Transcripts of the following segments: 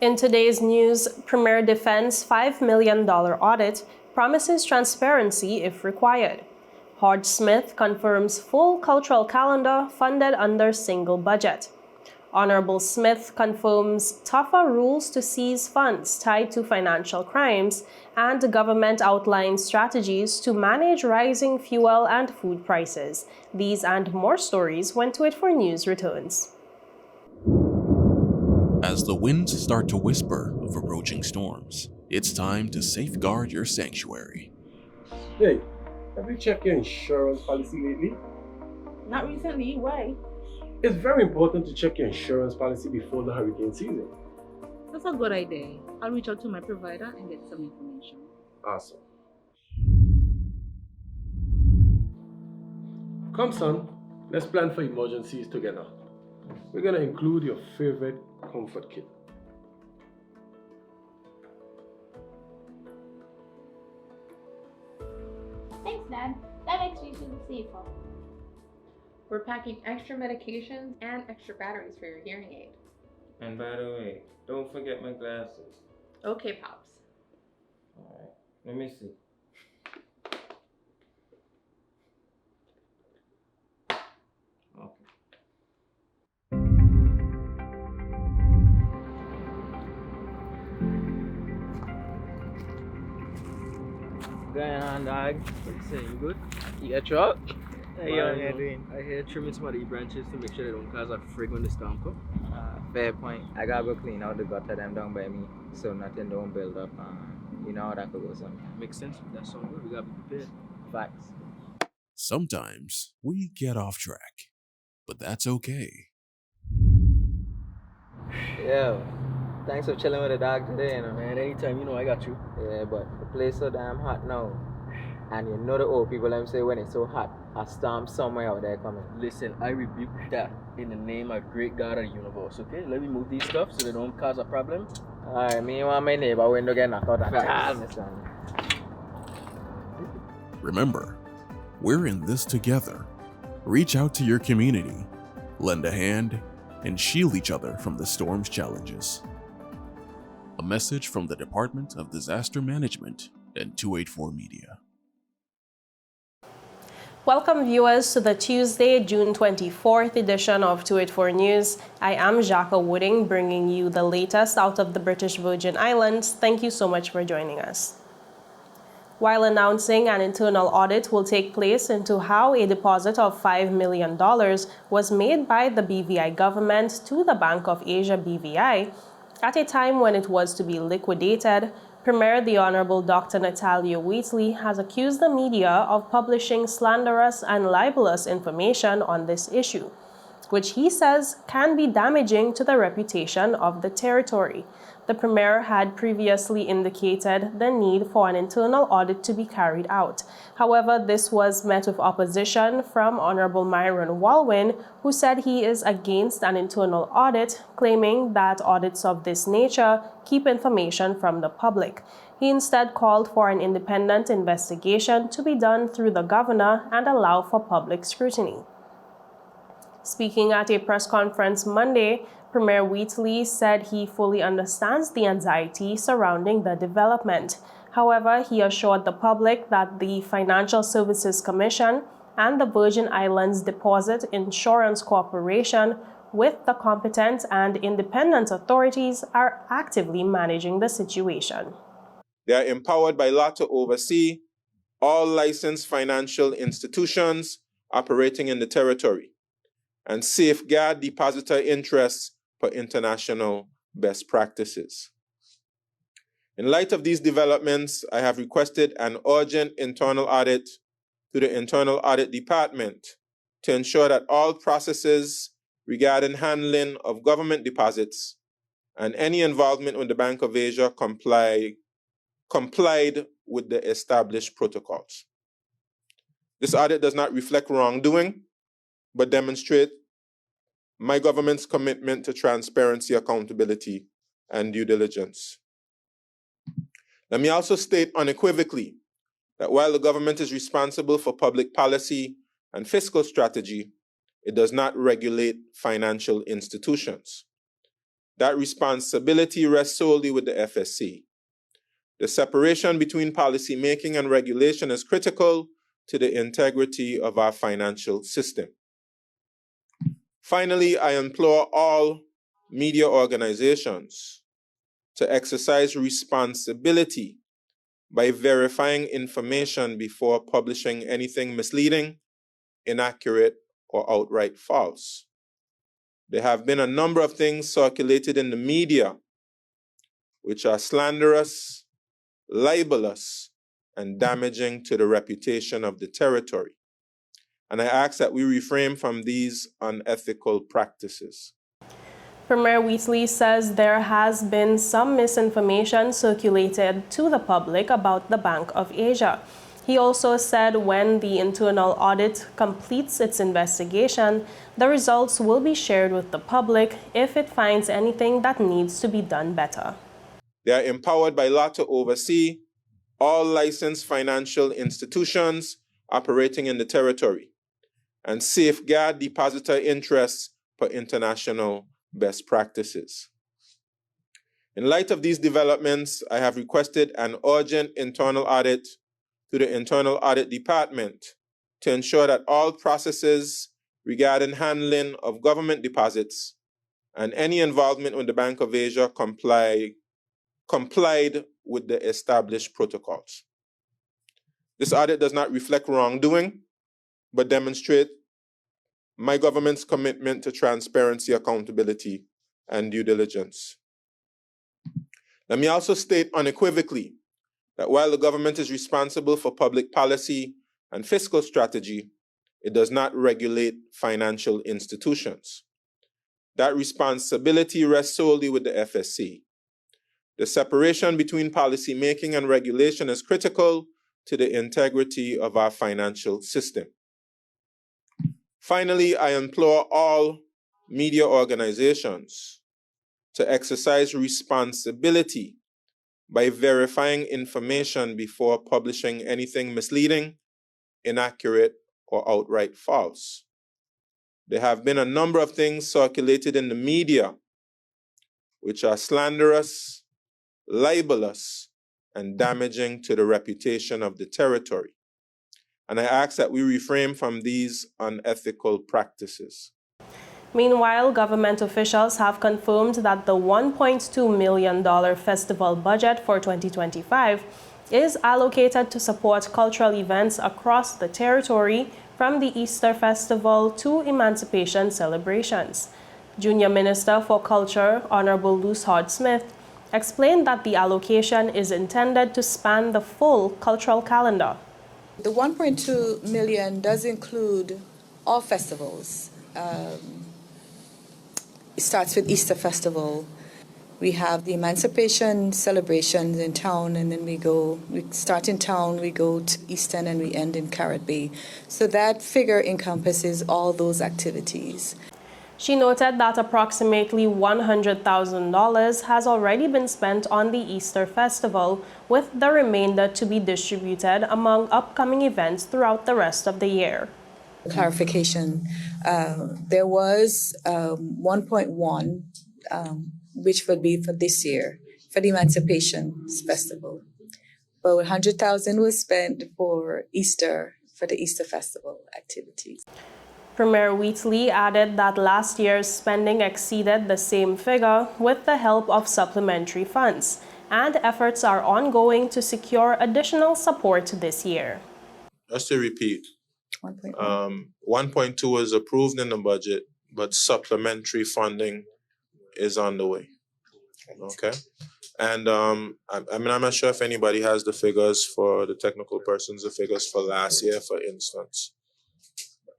In today's news, Premier Defense $5 million audit promises transparency if required. HODGE-SMITH confirms full cultural calendar funded under single budget. Honorable Smith confirms tougher rules to seize funds tied to financial crimes, and the government outlines strategies to manage rising fuel and food prices. These and more stories when To It For News returns. As the winds start to whisper of approaching storms, it's time to safeguard your sanctuary. Hey, have you checked your insurance policy lately? Not recently, why? It's very important to check your insurance policy before the hurricane season. That's a good idea. I'll reach out to my provider and get some information. Awesome. Come son, let's plan for emergencies together. We're gonna include your favorite comfort kit. Thanks, Dad. That makes me feel safer. We're packing extra medications and extra batteries for your hearing aid. And by the way, don't forget my glasses. Okay, Pops. Alright, let me see. Okay. Going on, dog? What you say? You good? You got truck? Hey, yo, how you doing? I hear trimming some of the branches to make sure they don't cause a freak when the storm come. Fair point. I gotta go clean out the gutter them down by me, so nothing don't build up. You know how that could go sometimes. Makes sense. That's so good. We gotta be prepared. Facts. Sometimes we get off track, but that's okay. Yo, thanks for chilling with the dog today, you know. Man, anytime, you know I got you. Yeah, but the place so damn hot now. And you know the old people them say when it's so hot, a storm somewhere out there coming. Listen, I rebuke that in the name of great God of the universe, okay? Let me move these stuff so they don't cause a problem. Alright, me and my neighbor window get knocked out at all. Remember, we're in this together. Reach out to your community, lend a hand, and shield each other from the storm's challenges. A message from the Department of Disaster Management and 284 Media. Welcome viewers to the Tuesday, June 24th edition of 284 News. I am Jacques Wooding, bringing you the latest out of the British Virgin Islands. Thank you so much for joining us. While announcing an internal audit will take place into how a deposit of $5 million was made by the BVI government to the Bank of Asia BVI, at a time when it was to be liquidated, Premier the Honorable Dr. Natalia Wheatley has accused the media of publishing slanderous and libelous information on this issue, which he says can be damaging to the reputation of the territory. The Premier had previously indicated the need for an internal audit to be carried out. However, this was met with opposition from Honorable Myron Walwyn, who said he is against an internal audit, claiming that audits of this nature keep information from the public. He instead called for an independent investigation to be done through the governor and allow for public scrutiny. Speaking at a press conference Monday, Premier Wheatley said he fully understands the anxiety surrounding the development. However, he assured the public that the Financial Services Commission and the Virgin Islands Deposit Insurance Corporation, with the competent and independent authorities, are actively managing the situation. They are empowered by law to oversee all licensed financial institutions operating in the territory and safeguard depositor interests for international best practices. In light of these developments, I have requested an urgent internal audit to the Internal Audit Department to ensure that all processes regarding handling of government deposits and any involvement with the Bank of Asia complied with the established protocols. This audit does not reflect wrongdoing, but demonstrate my government's commitment to transparency, accountability, and due diligence. Let me also state unequivocally that while the government is responsible for public policy and fiscal strategy, it does not regulate financial institutions. That responsibility rests solely with the FSC. The separation between policy making and regulation is critical to the integrity of our financial system. Finally, I implore all media organizations to exercise responsibility by verifying information before publishing anything misleading, inaccurate, or outright false. There have been a number of things circulated in the media which are slanderous, libelous, and damaging to the reputation of the territory. And I ask that we refrain from these unethical practices. Premier Wheatley says there has been some misinformation circulated to the public about the Bank of Asia. He also said when the internal audit completes its investigation, the results will be shared with the public if it finds anything that needs to be done better. They are empowered by law to oversee all licensed financial institutions operating in the territory and safeguard depositor interests per international best practices. In light of these developments, I have requested an urgent internal audit to the Internal Audit Department to ensure that all processes regarding handling of government deposits and any involvement with the Bank of Asia complied with the established protocols. This audit does not reflect wrongdoing, but demonstrate my government's commitment to transparency, accountability, and due diligence. Let me also state unequivocally that while the government is responsible for public policy and fiscal strategy, it does not regulate financial institutions. That responsibility rests solely with the FSC. The separation between policy making and regulation is critical to the integrity of our financial system. Finally, I implore all media organizations to exercise responsibility by verifying information before publishing anything misleading, inaccurate, or outright false. There have been a number of things circulated in the media which are slanderous, libelous, and damaging to the reputation of the territory. And I ask that we refrain from these unethical practices. Meanwhile, government officials have confirmed that the $1.2 million festival budget for 2025 is allocated to support cultural events across the territory, from the Easter Festival to Emancipation celebrations. Junior Minister for Culture, Honorable HODGE-SMITH, explained that the allocation is intended to span the full cultural calendar. The 1.2 million does include all festivals. It starts with Easter Festival. We have the Emancipation celebrations in town, and then we start in town, we go to Eastern, and we end in Carrot Bay. So that figure encompasses all those activities. She noted that approximately $100,000 has already been spent on the Easter Festival, with the remainder to be distributed among upcoming events throughout the rest of the year. Clarification, there was 1.1, which would be for this year, for the Emancipation Festival. But 100,000 was spent for Easter, for the Easter Festival activities. Premier Wheatley added that last year's spending exceeded the same figure with the help of supplementary funds, and efforts are ongoing to secure additional support this year. Just to repeat, 1.2 was approved in the budget, but supplementary funding is on the way. Okay? And I'm not sure if anybody has the figures for the technical persons, the figures for last year, for instance.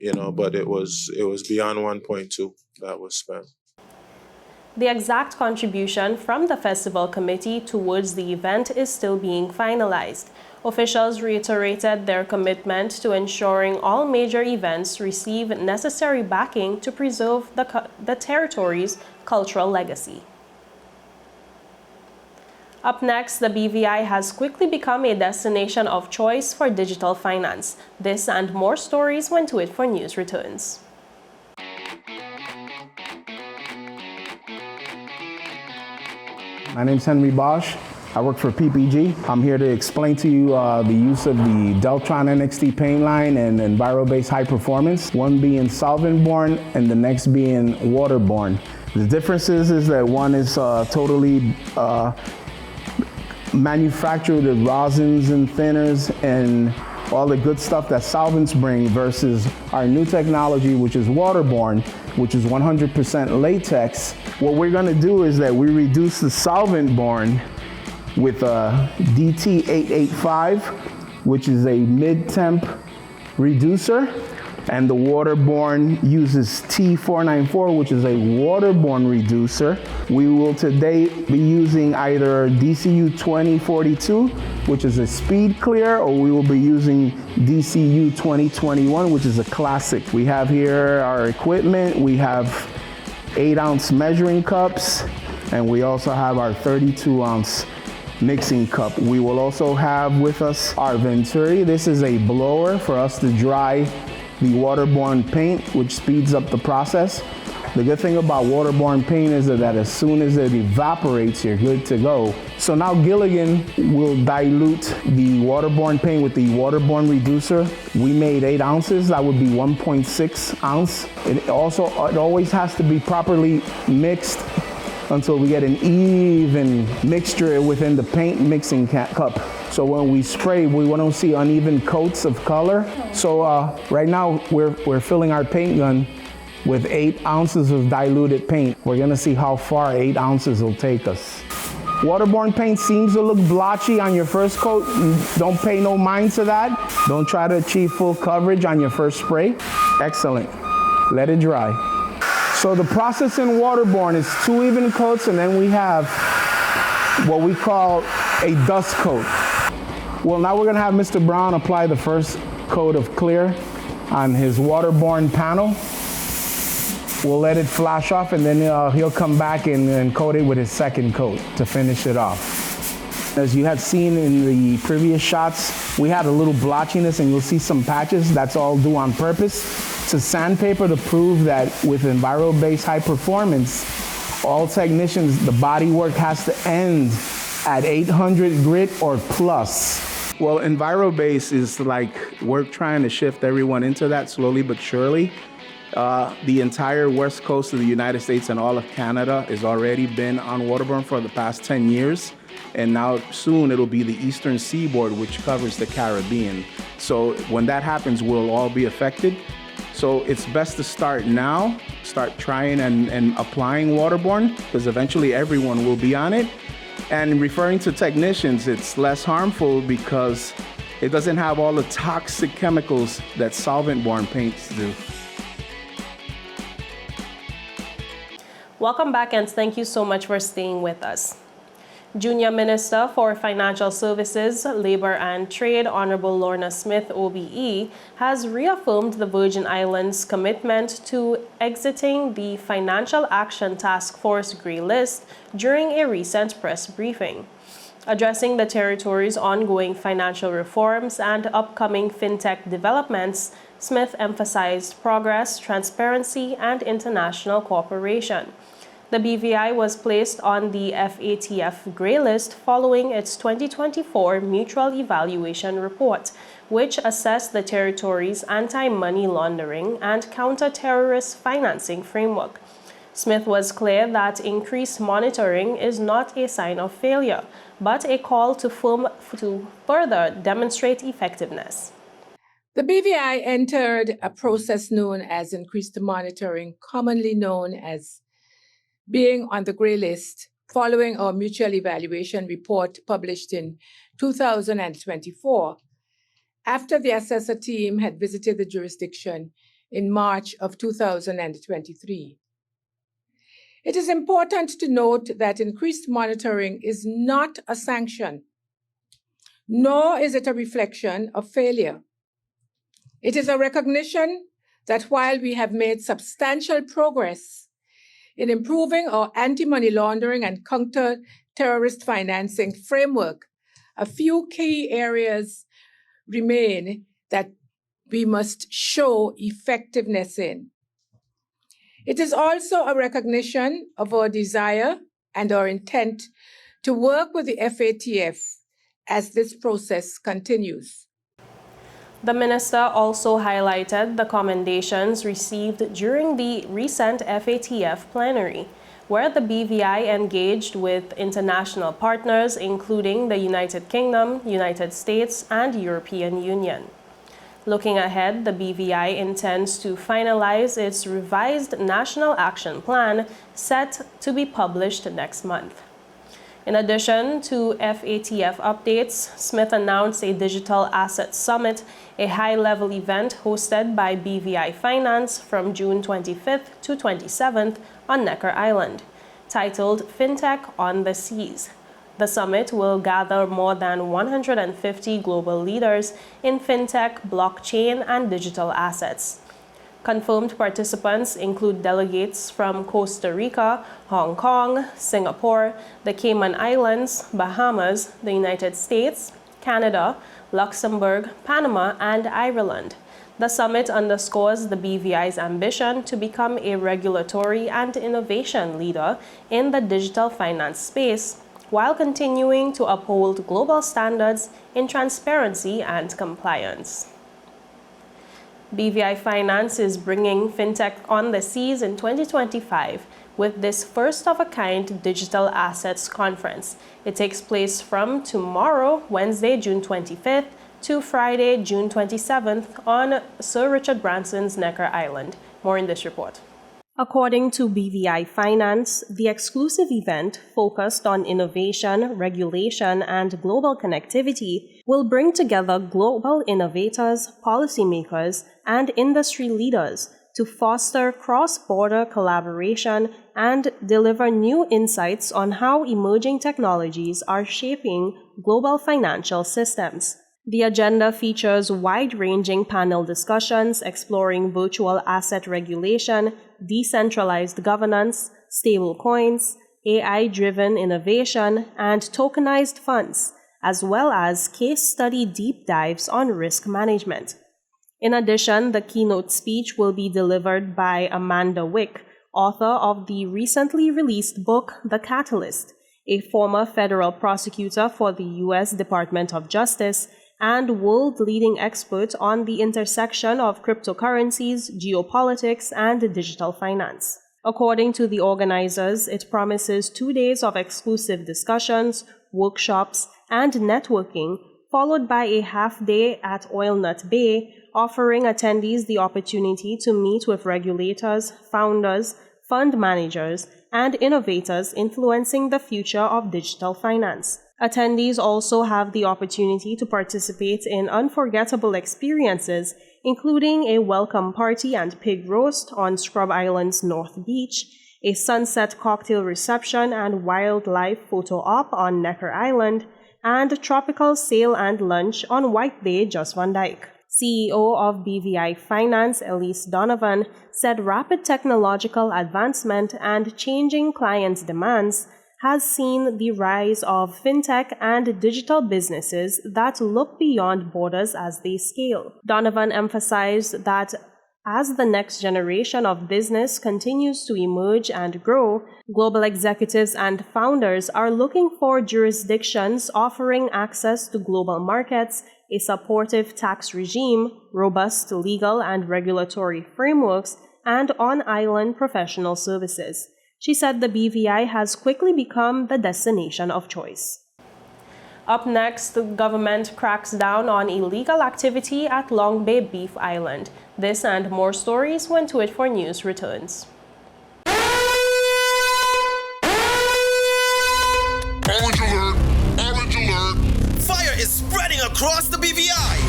But it was beyond 1.2 that was spent. The exact contribution from the festival committee towards the event is still being finalized. Officials reiterated their commitment to ensuring all major events receive necessary backing to preserve the territory's cultural legacy. Up next, the BVI has quickly become a destination of choice for digital finance. This and more stories when To It for News returns. My name's Henry Bosch. I work for PPG. I'm here to explain to you the use of the Deltron NXT paint line and Enviro-based high performance, one being solvent-borne and the next being waterborne. The difference is that one is totally manufactured with rosins and thinners and all the good stuff that solvents bring versus our new technology, which is waterborne, which is 100% latex. What we're gonna do is that we reduce the solvent-borne with a DT885, which is a mid-temp reducer, and the waterborne uses T494, which is a waterborne reducer. We will today be using either DCU 2042, which is a speed clear, or we will be using DCU 2021, which is a classic. We have here our equipment. We have 8-ounce measuring cups, and we also have our 32-ounce mixing cup. We will also have with us our Venturi. This is a blower for us to dry the waterborne paint, which speeds up the process. The good thing about waterborne paint is that as soon as it evaporates, you're good to go. So now Gilligan will dilute the waterborne paint with the waterborne reducer. We made 8 ounces, that would be 1.6 ounce. It always has to be properly mixed until we get an even mixture within the paint mixing cup. So when we spray, we don't see uneven coats of color. So right now, we're filling our paint gun with 8 ounces of diluted paint. We're gonna see how far 8 ounces will take us. Waterborne paint seems to look blotchy on your first coat. Don't pay no mind to that. Don't try to achieve full coverage on your first spray. Excellent. Let it dry. So the process in waterborne is 2 even coats, and then we have what we call a dust coat. Well, now we're gonna have Mr. Brown apply the first coat of clear on his waterborne panel. We'll let it flash off, and then he'll come back and coat it with his second coat to finish it off. As you had seen in the previous shots, we had a little blotchiness, and you'll see some patches. That's all due on purpose to sandpaper to prove that with Enviro-based high performance, all technicians, the body work has to end at 800 grit or plus. Well, Enviro-based is like we're trying to shift everyone into that slowly but surely. The entire west coast of the United States and all of Canada has already been on waterborne for the past 10 years. And now soon it'll be the eastern seaboard, which covers the Caribbean. So when that happens, we'll all be affected. So it's best to start now, start trying and applying waterborne, because eventually everyone will be on it. And referring to technicians, it's less harmful because it doesn't have all the toxic chemicals that solvent-borne paints do. Welcome back, and thank you so much for staying with us. Junior Minister for Financial Services, Labor and Trade, Honorable Lorna Smith, OBE, has reaffirmed the Virgin Islands' commitment to exiting the Financial Action Task Force Grey List during a recent press briefing. Addressing the territory's ongoing financial reforms and upcoming fintech developments, Smith emphasized progress, transparency, and international cooperation. The BVI was placed on the FATF Grey List following its 2024 Mutual Evaluation Report, which assessed the territory's anti-money laundering and counter-terrorist financing framework. Smith was clear that increased monitoring is not a sign of failure, but a call to further demonstrate effectiveness. The BVI entered a process known as increased monitoring, commonly known as being on the Grey List, following our mutual evaluation report published in 2024, after the assessor team had visited the jurisdiction in March of 2023. It is important to note that increased monitoring is not a sanction, nor is it a reflection of failure. It is a recognition that while we have made substantial progress in improving our anti-money laundering and counter-terrorist financing framework, a few key areas remain that we must show effectiveness in. It is also a recognition of our desire and our intent to work with the FATF as this process continues. The minister also highlighted the commendations received during the recent FATF plenary, where the BVI engaged with international partners including the United Kingdom, United States, and European Union. Looking ahead, the BVI intends to finalize its revised National Action Plan set to be published next month. In addition to FATF updates, Smith announced a Digital Asset Summit, a high-level event hosted by BVI Finance from June 25th to 27th on Necker Island, titled FinTech on the Seas. The summit will gather more than 150 global leaders in fintech, blockchain, and digital assets. Confirmed participants include delegates from Costa Rica, Hong Kong, Singapore, the Cayman Islands, Bahamas, the United States, Canada, Luxembourg, Panama, and Ireland. The summit underscores the BVI's ambition to become a regulatory and innovation leader in the digital finance space, while continuing to uphold global standards in transparency and compliance. BVI Finance is bringing FinTech on the Seas in 2025 with this first-of-a-kind digital assets conference. It takes place from tomorrow, Wednesday, June 25th, to Friday, June 27th on Sir Richard Branson's Necker Island. More in this report. According to BVI Finance, the exclusive event, focused on innovation, regulation, and global connectivity, will bring together global innovators, policymakers, and industry leaders to foster cross-border collaboration and deliver new insights on how emerging technologies are shaping global financial systems. The agenda features wide-ranging panel discussions exploring virtual asset regulation, decentralized governance, stablecoins, AI-driven innovation, and tokenized funds, as well as case study deep dives on risk management. In addition, the keynote speech will be delivered by Amanda Wick, author of the recently released book The Catalyst, a former federal prosecutor for the U.S. Department of Justice and world-leading expert on the intersection of cryptocurrencies, geopolitics, and digital finance. According to the organizers, it promises 2 days of exclusive discussions, workshops, and networking, followed by a half-day at Oil Nut Bay, offering attendees the opportunity to meet with regulators, founders, fund managers, and innovators influencing the future of digital finance. Attendees also have the opportunity to participate in unforgettable experiences, including a welcome party and pig roast on Scrub Island's North Beach, a sunset cocktail reception and wildlife photo op on Necker Island, and tropical sail and lunch on White Bay, Just Van Dyke. CEO of BVI Finance, Elise Donovan, said rapid technological advancement and changing clients' demands has seen the rise of fintech and digital businesses that look beyond borders as they scale. Donovan emphasized that as the next generation of business continues to emerge and grow, global executives and founders are looking for jurisdictions offering access to global markets, a supportive tax regime, robust legal and regulatory frameworks, and on-island professional services. She said the BVI has quickly become the destination of choice. Up next, the government cracks down on illegal activity at Long Bay Beef Island. This and more stories when To It For News returns. Orange alert! Orange alert! Fire is spreading across the BVI.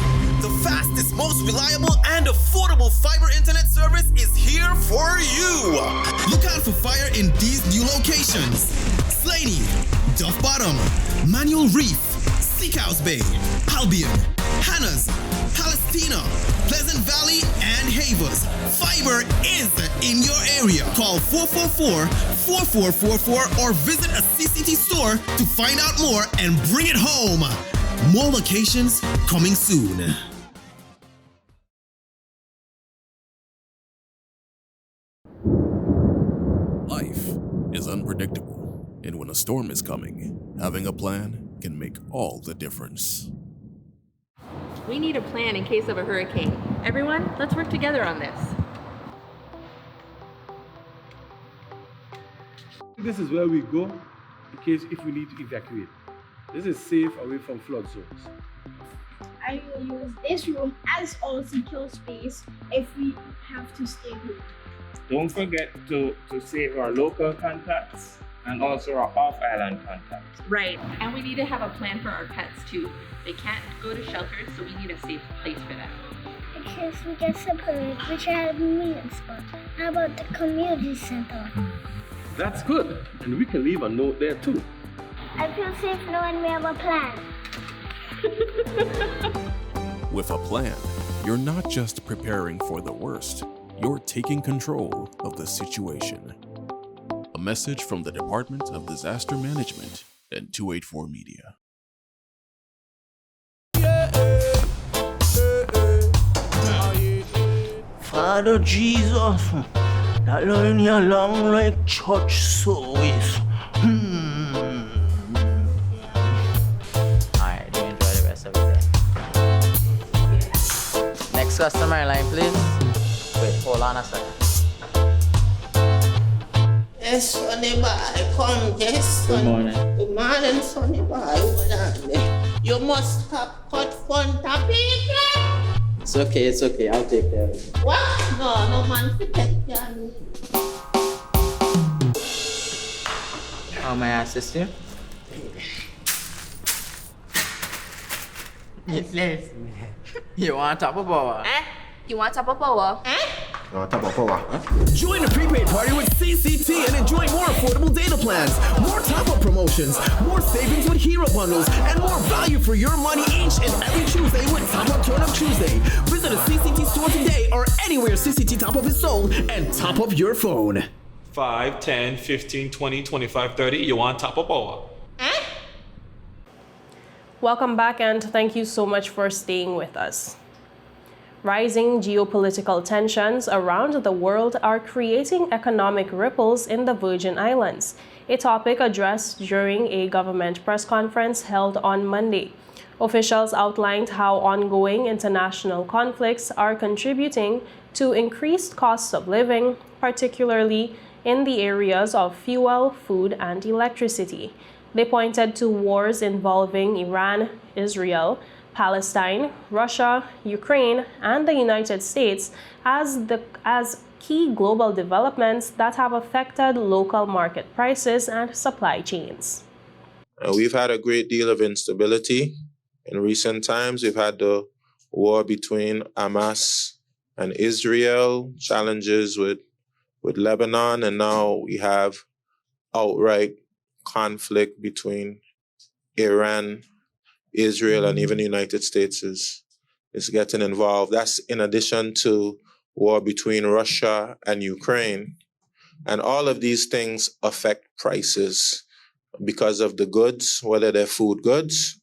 The fastest, most reliable, and affordable fiber internet service is here for you. Look out for fire in these new locations: Slaney, Duff Bottom, Manual Reef, Seacoast Bay, Albion, Hannah's, Palestina, Pleasant Valley, and Havers. Fiber is in your area. Call 444-4444 or visit a CCT store to find out more and bring it home. More locations coming soon. Life is unpredictable, and when when a storm is coming, having a plan can make all the difference. We need a plan in case of a hurricane. Everyone, let's work together on this. This is where we go in case if we need to evacuate. This is safe away from flood zones. I will use this room as our secure space if we have to stay home. Don't forget to save our local contacts and also our off-island contacts. Right, and we need to have a plan for our pets too. They can't go to shelters, so we need a safe place for them. In case we get separated, we should have a meeting spot. How about the community center? That's good, and we can leave a note there too. I feel safe knowing we have a plan. With a plan, you're not just preparing for the worst, you're taking control of the situation. A message from the Department of Disaster Management and 284 Media. Father Jesus, that line here long like church service. Alright, do enjoy the rest of the day. Next customer line, please. Wait, hold on a second. Yes, Sonny boy, come, yes, Good son. morning. Good morning, Sonny boy. Hold on there. You must have cut front of people. It's okay, I'll take care of it. What? No man to take care of me. How may I assist you? Yes. You want top of power? You want top of power? Join the prepaid party with CCT and enjoy more affordable data plans, more top-up promotions, more savings with hero bundles, and more value for your money each and every Tuesday with Top Up Turn Up Tuesday. Visit a CCT store today or anywhere CCT Top Up is sold and top up your phone. 5, 10, 15, 20, 25, 30. You want top of power? Welcome back, and thank you so much for staying with us. Rising geopolitical tensions around the world are creating economic ripples in the Virgin Islands, a topic addressed during a government press conference held on Monday. Officials outlined how ongoing international conflicts are contributing to increased costs of living, particularly in the areas of fuel, food, and electricity. They pointed to wars involving Iran, Israel, Palestine, Russia, Ukraine, and the United States as key global developments that have affected local market prices and supply chains. We've had a great deal of instability in recent times. We've had the war between Hamas and Israel, challenges with Lebanon, and now we have outright conflict between Iran, Israel, and even the United States is getting involved. That's in addition to war between Russia and Ukraine. And all of these things affect prices because of the goods, whether they're food goods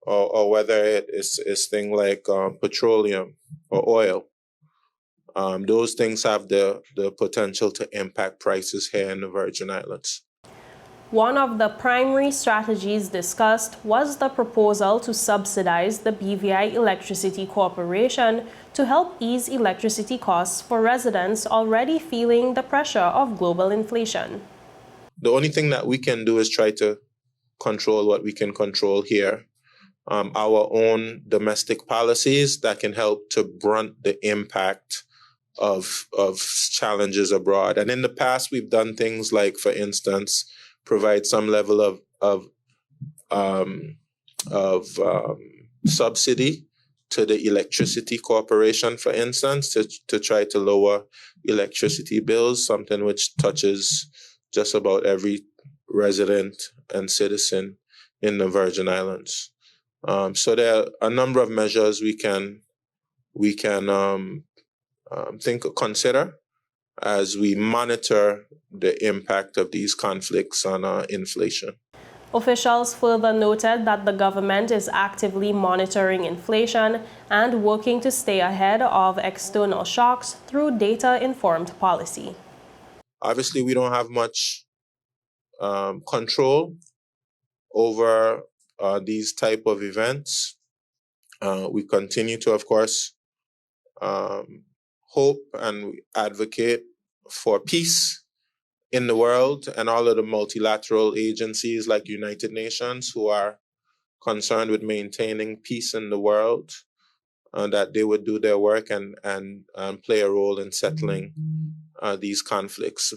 or whether it is things like petroleum or oil. Those things have the potential to impact prices here in the Virgin Islands. One of the primary strategies discussed was the proposal to subsidize the BVI Electricity Corporation to help ease electricity costs for residents already feeling the pressure of global inflation. The only thing that we can do is try to control what we can control here. Our own domestic policies that can help to brunt the impact of challenges abroad. And in the past, we've done things like, for instance, provide some level of subsidy to the electricity corporation, for instance, to try to lower electricity bills, something which touches just about every resident and citizen in the Virgin Islands. So there are a number of measures we can consider as we monitor the impact of these conflicts on inflation. Officials further noted that the government is actively monitoring inflation and working to stay ahead of external shocks through data-informed policy. Obviously, we don't have much control over these type of events. We continue to, of course, hope and advocate for peace in the world, and all of the multilateral agencies like United Nations who are concerned with maintaining peace in the world, that they would do their work and play a role in settling these conflicts.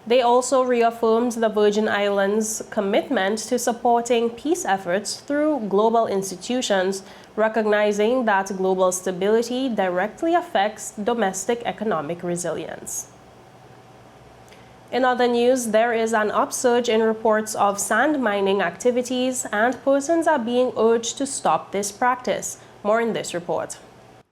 They also reaffirmed the Virgin Islands' commitment to supporting peace efforts through global institutions, recognizing that global stability directly affects domestic economic resilience. In other news, there is an upsurge in reports of sand mining activities, and persons are being urged to stop this practice. More in this report.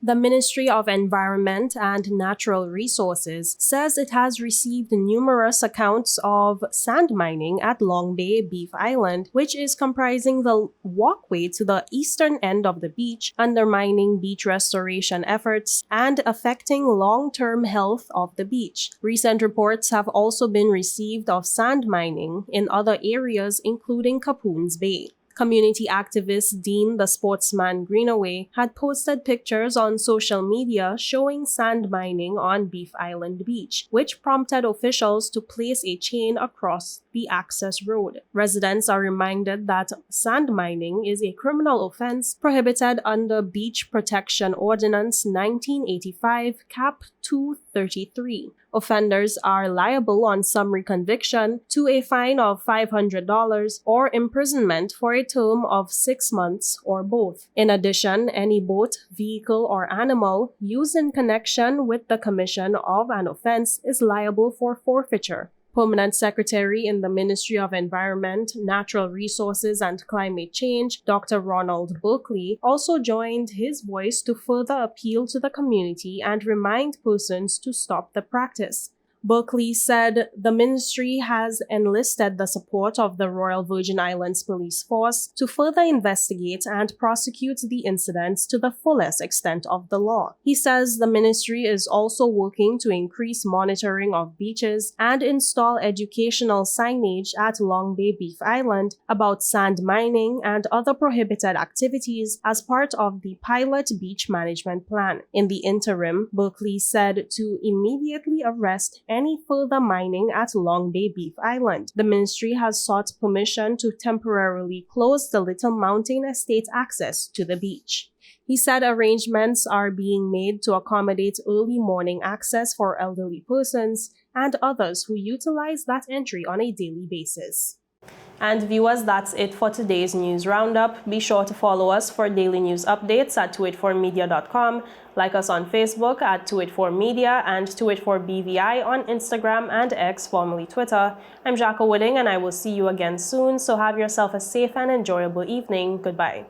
The Ministry of Environment and Natural Resources says it has received numerous accounts of sand mining at Long Bay Beef Island, which is comprising the walkway to the eastern end of the beach, undermining beach restoration efforts and affecting long-term health of the beach. Recent reports have also been received of sand mining in other areas, including Capoons Bay. Community activist Dean the Sportsman Greenaway had posted pictures on social media showing sand mining on Beef Island Beach, which prompted officials to place a chain across the access road. Residents are reminded that sand mining is a criminal offense prohibited under Beach Protection Ordinance 1985 Cap 233. Offenders are liable on summary conviction to a fine of $500 or imprisonment for a term of 6 months or both. In addition, any boat, vehicle, or animal used in connection with the commission of an offense is liable for forfeiture. Permanent Secretary in the Ministry of Environment, Natural Resources and Climate Change, Dr. Ronald Berkeley, also joined his voice to further appeal to the community and remind persons to stop the practice. Berkeley said the ministry has enlisted the support of the Royal Virgin Islands Police Force to further investigate and prosecute the incidents to the fullest extent of the law. He says the ministry is also working to increase monitoring of beaches and install educational signage at Long Bay Beef Island about sand mining and other prohibited activities as part of the pilot beach management plan. In the interim, Berkeley said to immediately arrest any further mining at Long Bay Beef Island. The ministry has sought permission to temporarily close the Little Mountain Estate access to the beach. He said arrangements are being made to accommodate early morning access for elderly persons and others who utilize that entry on a daily basis. And viewers, that's it for today's news roundup. Be sure to follow us for daily news updates at 284media.com, like us on Facebook at 284media and 284BVI on Instagram and X, formerly Twitter. I'm Jacka Wooding, and I will see you again soon, so have yourself a safe and enjoyable evening. Goodbye.